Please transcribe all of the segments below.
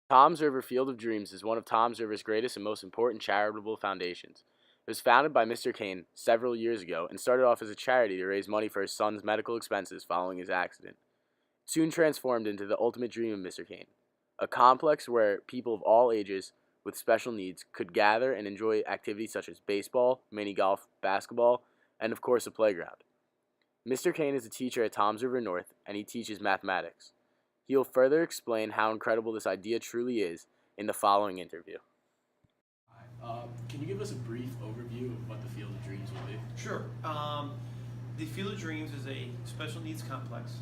Tom's River Field of Dreams is one of Tom's River's greatest and most important charitable foundations. It was founded by Mr. Kane several years ago and started off as a charity to raise money for his son's medical expenses following his accident. It soon transformed into the ultimate dream of Mr. Kane, a complex where people of all ages with special needs could gather and enjoy activities such as baseball, mini golf, basketball, and of course a playground. Mr. Kane is a teacher at Tom's River North and he teaches mathematics. He will further explain how incredible this idea truly is in the following interview. Can you give us a brief overview of what the Field of Dreams will be? Sure. The Field of Dreams is a special needs complex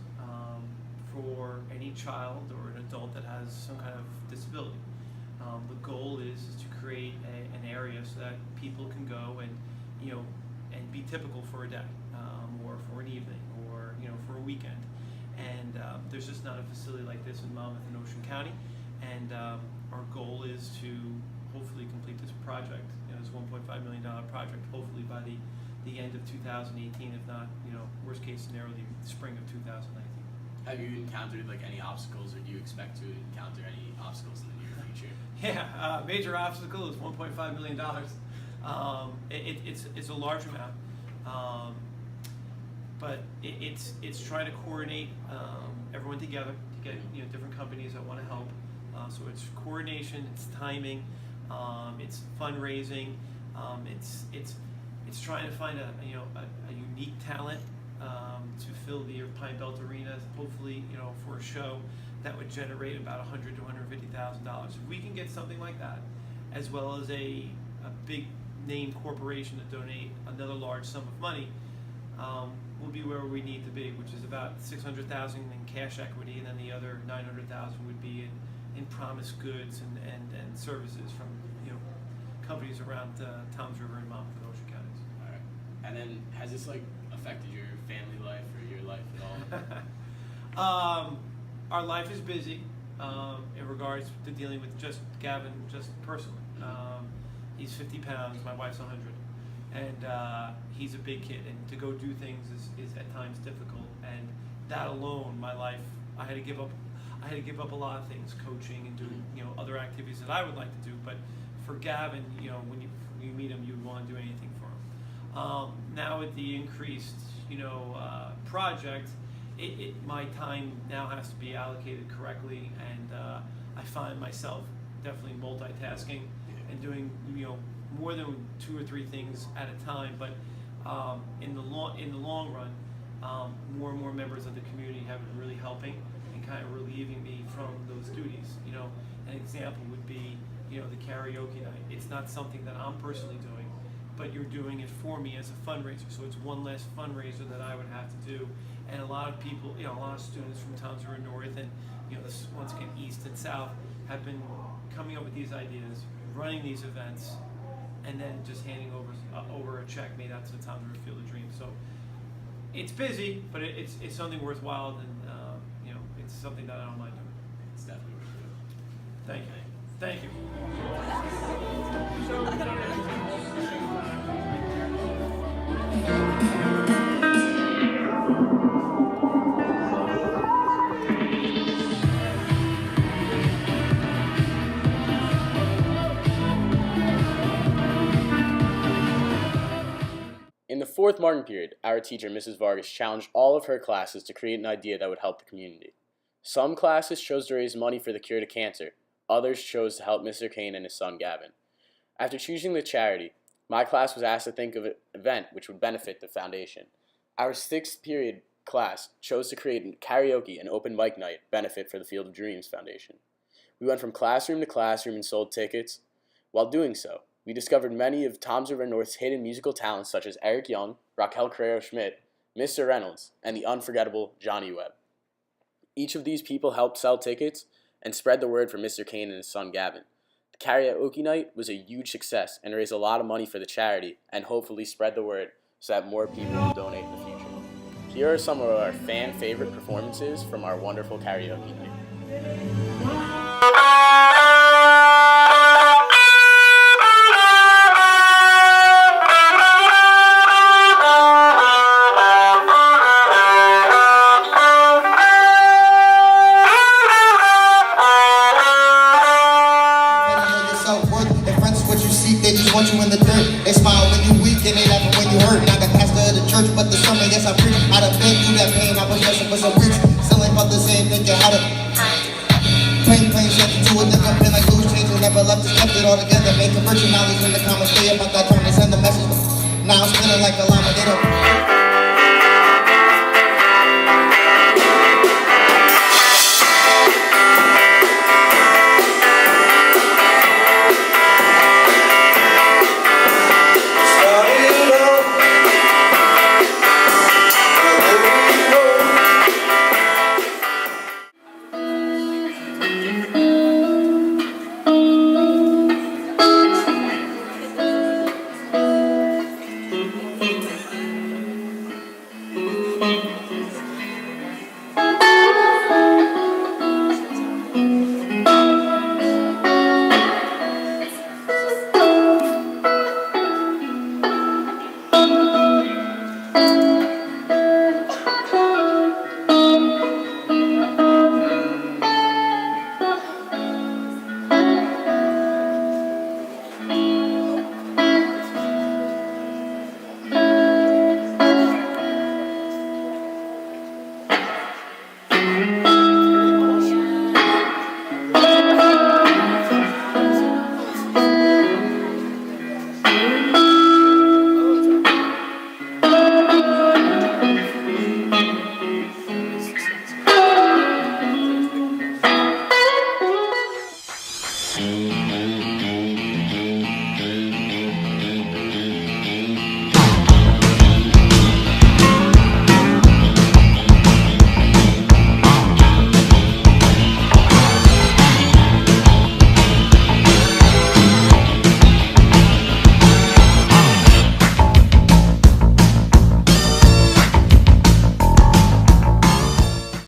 for any child or an adult that has some kind of disability. The goal is to create an area so that people can go and and be typical for a day, or for an evening, or for a weekend. And there's just not a facility like this in Monmouth and Ocean County. And our goal is to hopefully complete this project. This $1.5 million project, hopefully by the end of 2018, if not, worst case scenario, the spring of 2019. Have you encountered any obstacles, or do you expect to encounter any obstacles in the near future? Yeah, major obstacle is $1.5 million. It's a large amount, but it's trying to coordinate everyone together to get different companies that want to help. So it's coordination, it's timing, it's fundraising, it's trying to find a unique talent to fill the Pine Belt Arena, hopefully for a show that would generate about $100,000 to $150,000. If we can get something like that, as well as a big name corporation to donate another large sum of money, we'll be where we need to be, which is about $600,000 in cash equity, and then the other $900,000 would be in promised goods and services from companies around Tom's River and Monmouth and Ocean Counties. All right. And then has this affected your family life or your life at all? Our life is busy in regards to dealing with just Gavin, just personally. He's 50 pounds, my wife's 100, and he's a big kid, and to go do things is at times difficult. And that alone, my life, I had to give up a lot of things, coaching and doing other activities that I would like to do. But for Gavin, when you meet him, you'd want to do anything for him. Now with the increased project, my time now has to be allocated correctly, and I find myself definitely multitasking and doing more than 2 or 3 things at a time. But in the long run, more and more members of the community have been really helping and kind of relieving me from those duties. An example would be the karaoke night. It's not something that I'm personally doing, but you're doing it for me as a fundraiser. So it's one less fundraiser that I would have to do. And a lot of people, a lot of students from Tom's River North and this once again East and South have been coming up with these ideas, running these events, and then just handing over a check made out to the Tom's River Field of Dreams. So it's busy, but it's something worthwhile, and it's something that I don't mind doing. It's definitely worth it. Thank you. Thank you. In the fourth Martin period, our teacher, Mrs. Vargas, challenged all of her classes to create an idea that would help the community. Some classes chose to raise money for the cure to cancer. Others chose to help Mr. Kane and his son Gavin. After choosing the charity, my class was asked to think of an event which would benefit the foundation. Our sixth period class chose to create karaoke and open mic night benefit for the Field of Dreams Foundation. We went from classroom to classroom and sold tickets. While doing so, we discovered many of Tom's River North's hidden musical talents such as Eric Young, Raquel Carrero-Schmidt, Mr. Reynolds, and the unforgettable Johnny Webb. Each of these people helped sell tickets and spread the word for Mr. Kane and his son Gavin. The karaoke night was a huge success and raised a lot of money for the charity and hopefully spread the word so that more people will donate in the future. Here are some of our fan favorite performances from our wonderful karaoke night. want you in the dirt. They smile when you weak and they laughing when you hurt. Not the pastor of the church, but the sermon, yes I preach. I done been through that pain, I was wrestling for some weeks. Still ain't about the same, thinking how to plain, step into a different pen like loose change and never left us, kept it all together. Make conversion knowledge in the comments, stay about that time, they send the message. Now I'm spinning like a llama, they don't